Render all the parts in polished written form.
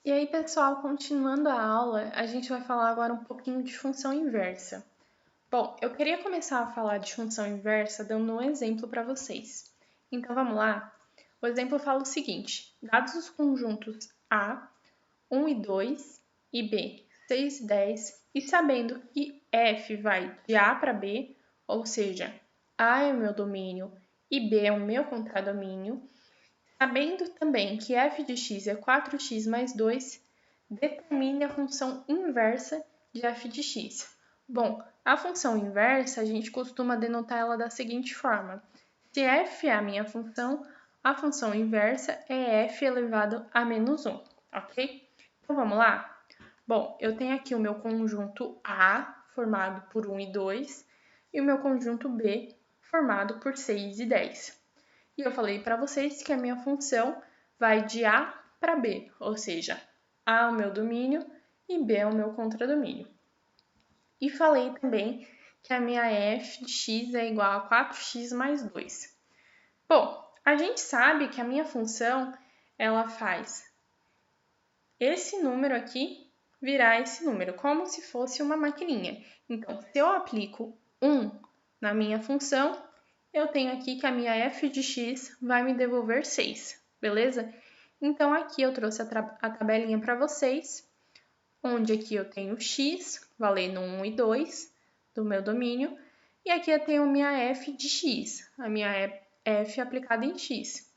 E aí, pessoal, continuando a aula, a gente vai falar agora um pouquinho de função inversa. Bom, eu queria começar a falar de função inversa dando um exemplo para vocês. Então, vamos lá? O exemplo fala o seguinte: dados os conjuntos A, 1 e 2, e B, 6 e 10, e sabendo que F vai de A para B, ou seja, A é o meu domínio e B é o meu contradomínio, sabendo também que f de x é 4x mais 2, determine a função inversa de f de x. Bom, a função inversa a gente costuma denotar ela da seguinte forma: se f é a minha função, a função inversa é f elevado a menos 1, ok? Então vamos lá? Bom, eu tenho aqui o meu conjunto A, formado por 1 e 2, e o meu conjunto B, formado por 6 e 10. E eu falei para vocês que a minha função vai de A para B, ou seja, A é o meu domínio e B é o meu contradomínio. E falei também que a minha f de x é igual a 4x mais 2. Bom, a gente sabe que a minha função ela faz esse número aqui virar esse número, como se fosse uma maquininha. Então, se eu aplico 1 na minha função, eu tenho aqui que a minha f de x vai me devolver 6, beleza? Então, aqui eu trouxe a tabelinha para vocês, onde aqui eu tenho x, valendo 1 e 2, do meu domínio, e aqui eu tenho minha f de x, a minha f aplicada em x.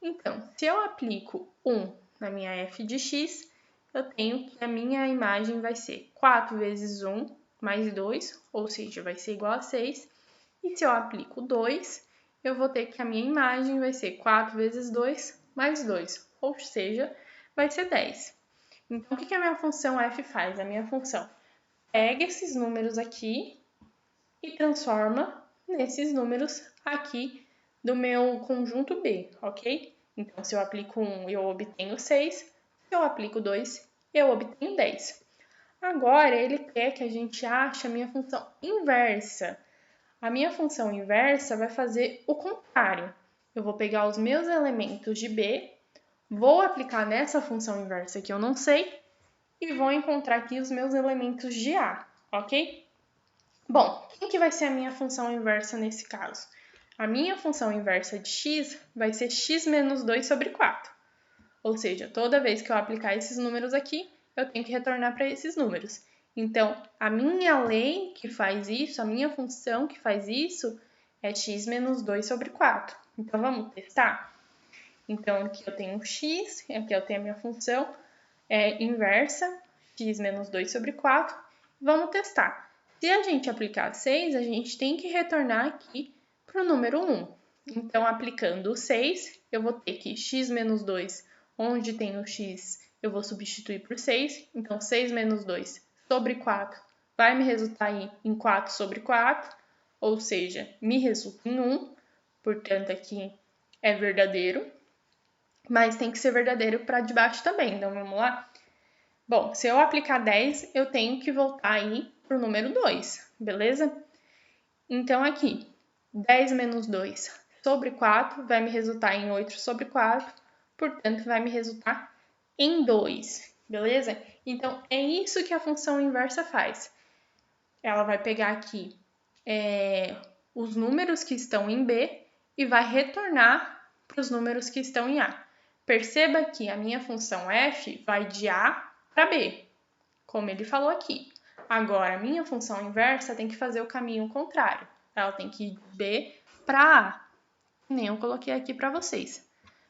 Então, se eu aplico 1 na minha f de x, eu tenho que a minha imagem vai ser 4 vezes 1 mais 2, ou seja, vai ser igual a 6. E se eu aplico 2, eu vou ter que a minha imagem vai ser 4 vezes 2 mais 2, ou seja, vai ser 10. Então, o que a minha função f faz? A minha função pega esses números aqui e transforma nesses números aqui do meu conjunto B, ok? Então, se eu aplico 1, eu obtenho 6. Se eu aplico 2, eu obtenho 10. Agora, ele quer que a gente ache a minha função inversa. A minha função inversa vai fazer o contrário. Eu vou pegar os meus elementos de B, vou aplicar nessa função inversa que eu não sei, e vou encontrar aqui os meus elementos de A, ok? Bom, quem que vai ser a minha função inversa nesse caso? A minha função inversa de x vai ser x menos 2 sobre 4. Ou seja, toda vez que eu aplicar esses números aqui, eu tenho que retornar para esses números. Então, a minha lei que faz isso, a minha função que faz isso, é x menos 2 sobre 4. Então, vamos testar? Então, aqui eu tenho x, aqui eu tenho a minha função inversa, x menos 2 sobre 4. Vamos testar. Se a gente aplicar 6, a gente tem que retornar aqui para o número 1. Então, aplicando o 6, eu vou ter que x menos 2, onde tem o x, eu vou substituir por 6. Então, 6 menos 2 sobre 4 vai me resultar aí em 4 sobre 4, ou seja, me resulta em 1. Portanto, aqui é verdadeiro, mas tem que ser verdadeiro para de baixo também. Então, vamos lá? Bom, se eu aplicar 10, eu tenho que voltar aí para o número 2, beleza? Então, aqui, 10 menos 2 sobre 4 vai me resultar em 8 sobre 4, portanto, vai me resultar em 2, beleza? Então, é isso que a função inversa faz. Ela vai pegar aqui os números que estão em B e vai retornar para os números que estão em A. Perceba que a minha função f vai de A para B, como ele falou aqui. Agora, a minha função inversa tem que fazer o caminho contrário. Ela tem que ir de B para A, que nem eu coloquei aqui para vocês.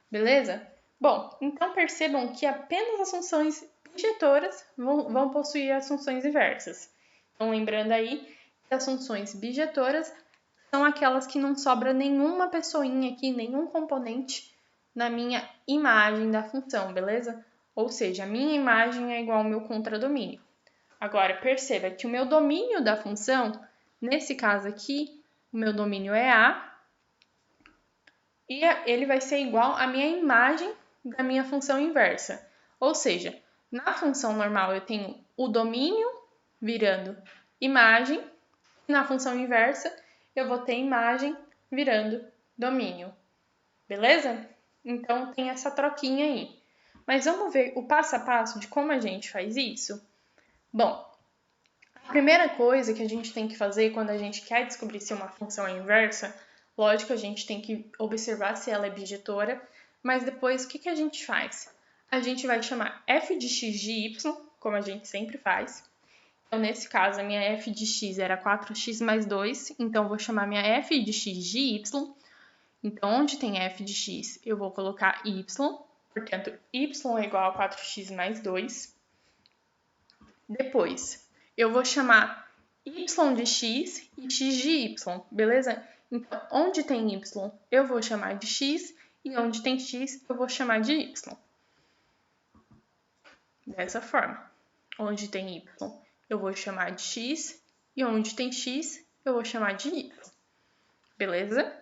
Beleza? Bom, então percebam que apenas as funções bijetoras vão possuir as funções inversas. Então, lembrando aí que as funções bijetoras são aquelas que não sobra nenhuma pessoinha aqui, nenhum componente na minha imagem da função, beleza? Ou seja, a minha imagem é igual ao meu contradomínio. Agora, perceba que o meu domínio da função, nesse caso aqui, o meu domínio é A, e ele vai ser igual à minha imagem da minha função inversa. Ou seja, na função normal eu tenho o domínio virando imagem, e na função inversa eu vou ter imagem virando domínio. Beleza? Então tem essa troquinha aí. Mas vamos ver o passo a passo de como a gente faz isso? Bom, a primeira coisa que a gente tem que fazer quando a gente quer descobrir se uma função é inversa, lógico, a gente tem que observar se ela é bijetora, mas depois o que a gente faz? A gente vai chamar f de x de y, como a gente sempre faz. Então, nesse caso, a minha f de x era 4x mais 2, então eu vou chamar minha f de x de y. Então, onde tem f de x, eu vou colocar y, portanto, y é igual a 4x mais 2. Depois, eu vou chamar y de x e x de y, beleza? Então, onde tem y, eu vou chamar de x, e onde tem x, eu vou chamar de y. Dessa forma, onde tem y, eu vou chamar de x, e onde tem x, eu vou chamar de y. Beleza?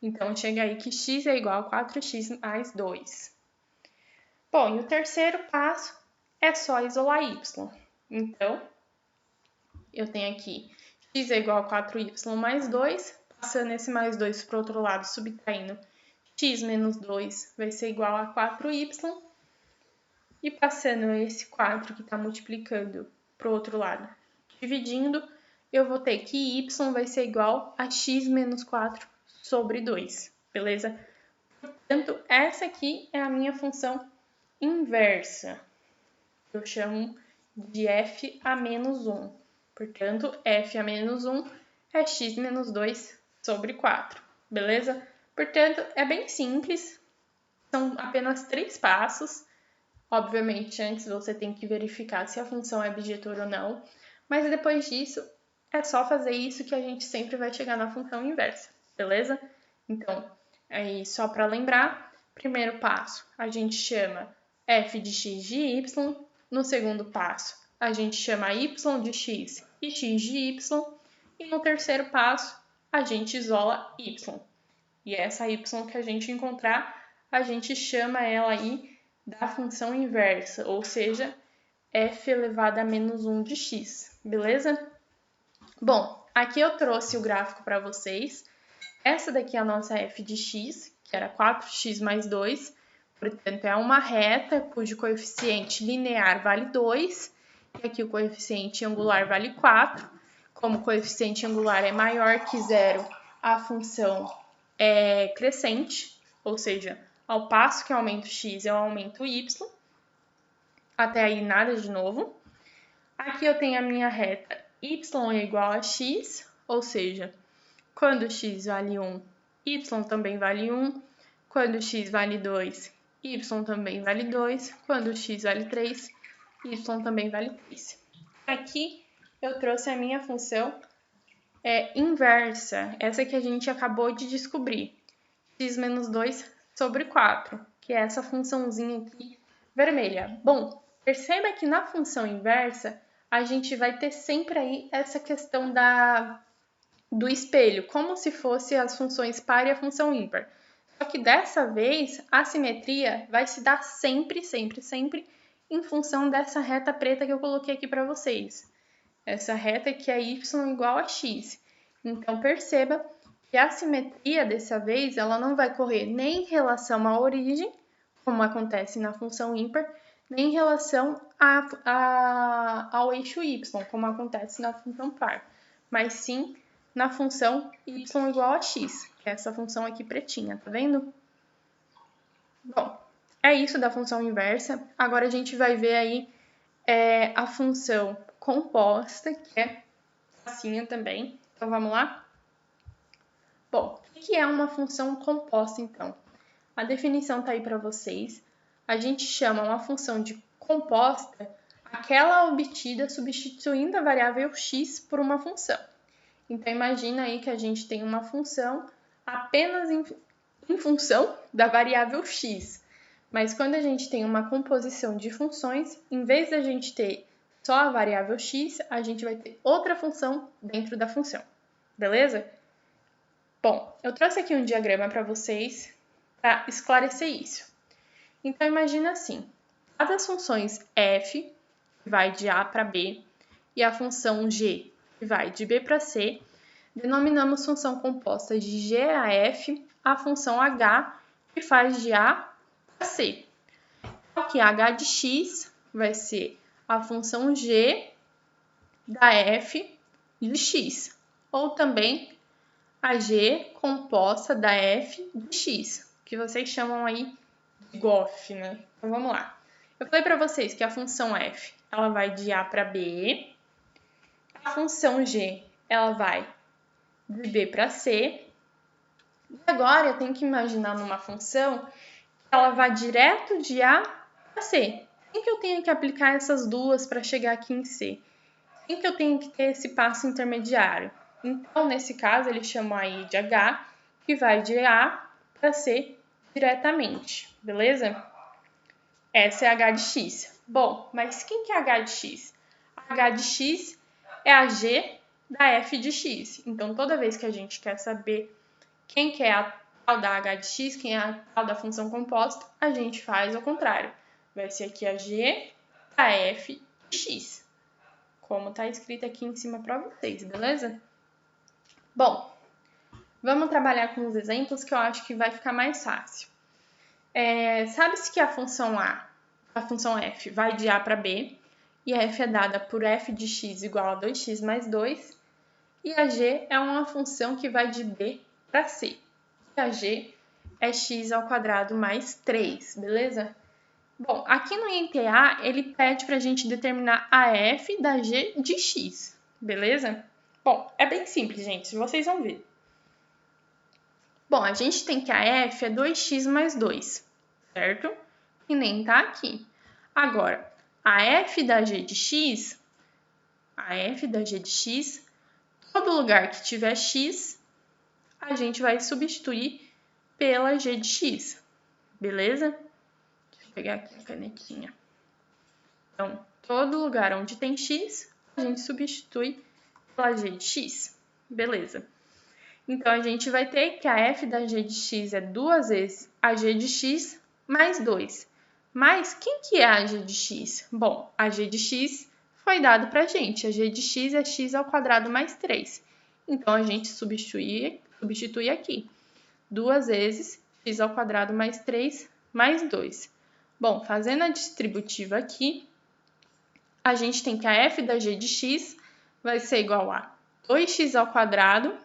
Então, chega aí que x é igual a 4x mais 2. Bom, e o terceiro passo é só isolar y. Então, eu tenho aqui x é igual a 4y mais 2, passando esse mais 2 para o outro lado, subtraindo x menos 2 vai ser igual a 4y, e passando esse 4 que está multiplicando para o outro lado, dividindo, eu vou ter que y vai ser igual a x menos 4 sobre 2, beleza? Portanto, essa aqui é a minha função inversa. Eu chamo de f a menos 1. Portanto, f a menos 1 é x menos 2 sobre 4, beleza? Portanto, é bem simples, são apenas 3 passos. Obviamente, antes você tem que verificar se a função é bijetora ou não, mas depois disso, é só fazer isso que a gente sempre vai chegar na função inversa, beleza? Então, aí só para lembrar, primeiro passo, a gente chama f de x de y, no segundo passo, a gente chama y de x e x de y, e no terceiro passo, a gente isola y. E essa y que a gente encontrar, a gente chama ela aí da função inversa, ou seja, f elevado a menos 1 de x, beleza? Bom, aqui eu trouxe o gráfico para vocês. Essa daqui é a nossa f de x, que era 4x mais 2, portanto, é uma reta cujo coeficiente linear vale 2, e aqui o coeficiente angular vale 4. Como o coeficiente angular é maior que zero, a função é crescente, ou seja, ao passo que aumenta o x, eu aumento o y. Até aí, nada de novo. Aqui eu tenho a minha reta y é igual a x, ou seja, quando x vale 1, y também vale 1. Quando x vale 2, y também vale 2. Quando x vale 3, y também vale 3. Aqui eu trouxe a minha função inversa, essa que a gente acabou de descobrir, x menos 2 sobre 4, que é essa funçãozinha aqui vermelha. Bom, perceba que na função inversa, a gente vai ter sempre aí essa questão do espelho, como se fosse as funções par e a função ímpar. Só que dessa vez, a simetria vai se dar sempre, sempre, sempre em função dessa reta preta que eu coloquei aqui para vocês. Essa reta que é y igual a x. Então, perceba que a simetria dessa vez, ela não vai correr nem em relação à origem, como acontece na função ímpar, nem em relação ao eixo y, como acontece na função par, mas sim na função y igual a x, que é essa função aqui pretinha, tá vendo? Bom, é isso da função inversa. Agora a gente vai ver aí a função composta, que é facinha também. Então, vamos lá? Bom, o que é uma função composta, então? A definição tá aí para vocês. A gente chama uma função de composta aquela obtida substituindo a variável x por uma função. Então, imagina aí que a gente tem uma função apenas em função da variável x. Mas quando a gente tem uma composição de funções, em vez da gente ter só a variável x, a gente vai ter outra função dentro da função. Beleza? Bom, eu trouxe aqui um diagrama para vocês para esclarecer isso. Então, imagina assim, as funções f, que vai de a para b, e a função g, que vai de b para c, denominamos função composta de g a f, a função h, que faz de a para c. Então, que h de x vai ser a função g da f de x, ou também a g composta da f de x, que vocês chamam aí de GOF, né? Então vamos lá. Eu falei para vocês que a função f ela vai de a para b, a função g ela vai de b para c, e agora eu tenho que imaginar numa função que ela vai direto de a para c. Sem que eu tenha que aplicar essas duas para chegar aqui em c. Sem que eu tenha que ter esse passo intermediário. Então, nesse caso, ele chama aí de h, que vai de a para c diretamente, beleza? Essa é h de x. Bom, mas quem que é h de x? H de x é a g da f de x. Então, toda vez que a gente quer saber quem que é a tal da h de x, quem é a tal da função composta, a gente faz ao contrário. Vai ser aqui a g da f de x, como está escrito aqui em cima para vocês, beleza? Bom, vamos trabalhar com os exemplos que eu acho que vai ficar mais fácil. Sabe-se que a função f vai de a para b, e a f é dada por f de x igual a 2x mais 2, e a g é uma função que vai de b para c. E a g é x ao quadrado mais 3, beleza? Bom, aqui no INTA, ele pede para a gente determinar a f da g de x, beleza? Bom, é bem simples, gente, vocês vão ver. Bom, a gente tem que a f é 2x mais 2, certo? E nem tá aqui. Agora, a f da g de x, todo lugar que tiver x, a gente vai substituir pela g de x, beleza? Deixa eu pegar aqui a canetinha. Então, todo lugar onde tem x, a gente substitui pela g de x, beleza? Então, a gente vai ter que a f da g de x é 2 vezes a g de x mais 2. Mas quem que é a g de x? Bom, a g de x foi dado para a gente. A g de x é x ao quadrado mais 3. Então, a gente substitui aqui. 2 vezes x ao quadrado mais 3 mais 2. Bom, fazendo a distributiva aqui, a gente tem que a f da g de x vai ser igual a 2x ao quadrado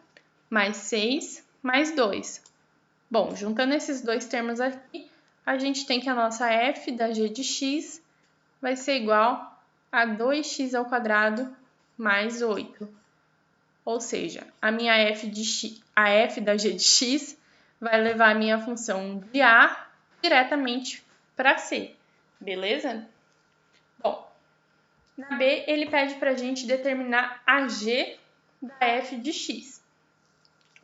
mais 6 mais 2. Bom, juntando esses dois termos aqui, a gente tem que a nossa f da g de x vai ser igual a 2x ao quadrado mais 8. Ou seja, a minha a f da g de x vai levar a minha função de a diretamente para c, beleza? Bom, na b ele pede para a gente determinar a g da f de x,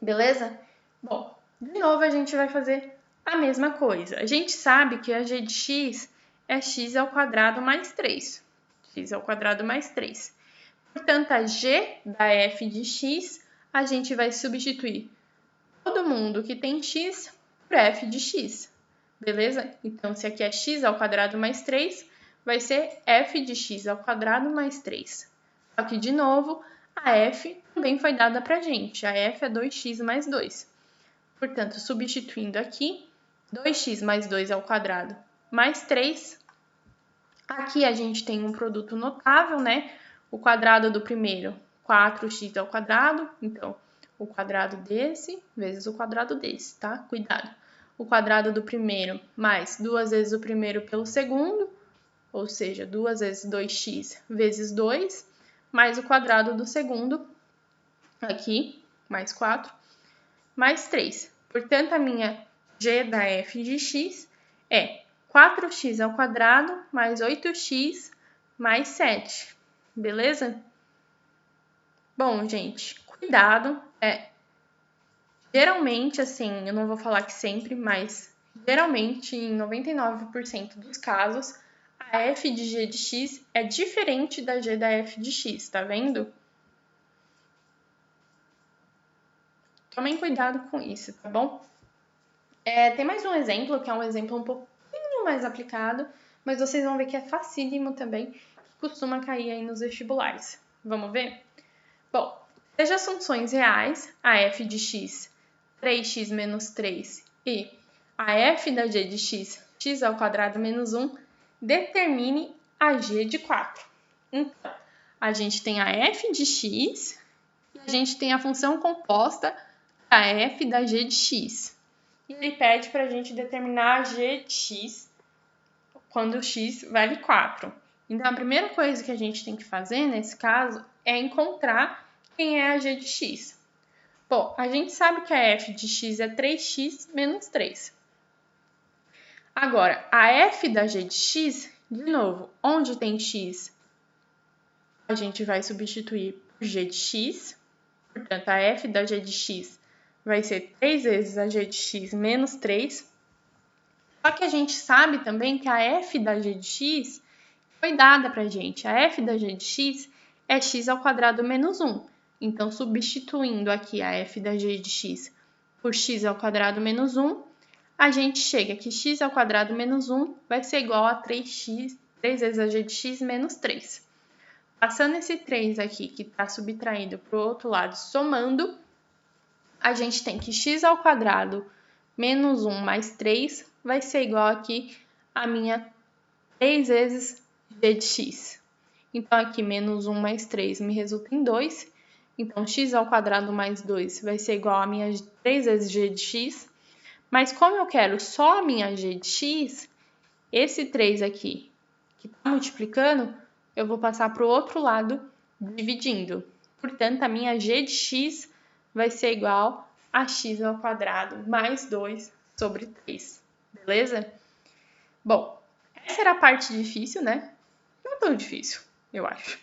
beleza? Bom, de novo a gente vai fazer a mesma coisa. A gente sabe que a g de x é x ao quadrado mais 3. X ao quadrado mais 3. Portanto, a g da f de x, a gente vai substituir todo mundo que tem x por f de x, beleza? Então, se aqui é x ao quadrado mais 3, vai ser f de x ao quadrado mais 3. Só que, de novo, a f também foi dada para a gente. A f é 2x mais 2. Portanto, substituindo aqui, 2x mais 2 ao quadrado mais 3. Aqui a gente tem um produto notável, né? O quadrado do primeiro, 4x ao quadrado. Então, o quadrado desse vezes o quadrado desse, tá? Cuidado. O quadrado do primeiro mais 2 vezes o primeiro pelo segundo, ou seja, 2 vezes 2x vezes 2, mais o quadrado do segundo, aqui, mais 4, mais 3. Portanto, a minha g da f de x é 4x ao quadrado mais 8x mais 7, beleza? Bom, gente, cuidado, geralmente, assim, eu não vou falar que sempre, mas geralmente, em 99% dos casos, a f de g de x é diferente da g da f de x, tá vendo? Tomem cuidado com isso, tá bom? Tem mais um exemplo, que é um exemplo um pouquinho mais aplicado, mas vocês vão ver que é facílimo também, costuma cair aí nos vestibulares. Vamos ver? Bom, seja as funções reais, a f de x, 3x menos 3, e a f da g de x, x ao quadrado menos 1, determine a g de 4. Então, a gente tem a f de x e a gente tem a função composta a f da g de x. E ele pede para a gente determinar a g de x quando o x vale 4. Então, a primeira coisa que a gente tem que fazer nesse caso é encontrar quem é a g de x. Bom, a gente sabe que a f de x é 3x menos 3. Agora, a f da g de x, de novo, onde tem x, a gente vai substituir por g de x. Portanto, a f da g de x vai ser 3 vezes a g de x menos 3. Só que a gente sabe também que a f da g de x foi dada para a gente. A f da g de x é x ao quadrado menos 1. Então, substituindo aqui a f da g de x por x ao quadrado menos 1, a gente chega que x ao quadrado menos 1 vai ser igual a 3 vezes a g de x menos 3. Passando esse 3 aqui, que está subtraído para o outro lado, somando, a gente tem que x ao quadrado menos 1 mais 3 vai ser igual aqui a minha 3 vezes g de x. Então, aqui menos 1 mais 3 me resulta em 2. Então, x ao quadrado mais 2 vai ser igual a minha 3 vezes g de x. Mas como eu quero só a minha g de x, esse 3 aqui, que está multiplicando, eu vou passar para o outro lado dividindo. Portanto, a minha g de x vai ser igual a x ao quadrado mais 2 sobre 3. Beleza? Bom, essa era a parte difícil, né? Não tão difícil, eu acho.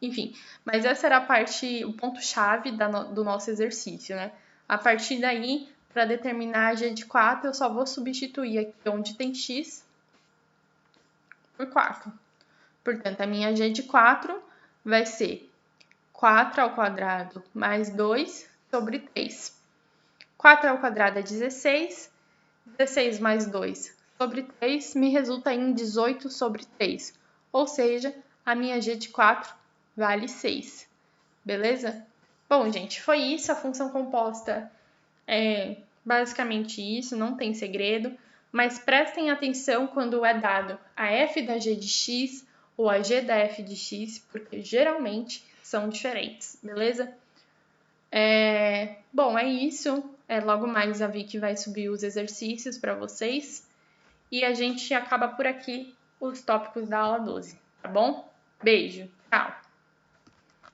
Enfim, mas essa era a parte, o ponto-chave do nosso exercício, né? A partir daí, para determinar a g de 4, eu só vou substituir aqui onde tem x por 4. Portanto, a minha g de 4 vai ser 4 ao quadrado mais 2 sobre 3. 4 ao quadrado é 16. 16 mais 2 sobre 3 me resulta em 18 sobre 3. Ou seja, a minha g de 4 vale 6. Beleza? Bom, gente, foi isso. A função composta é basicamente isso, não tem segredo. Mas prestem atenção quando é dado a f da g de x ou a g da f de x, porque geralmente são diferentes, beleza? Bom, é isso. Logo mais a Vicky vai subir os exercícios para vocês. E a gente acaba por aqui os tópicos da aula 12, tá bom? Beijo, tchau!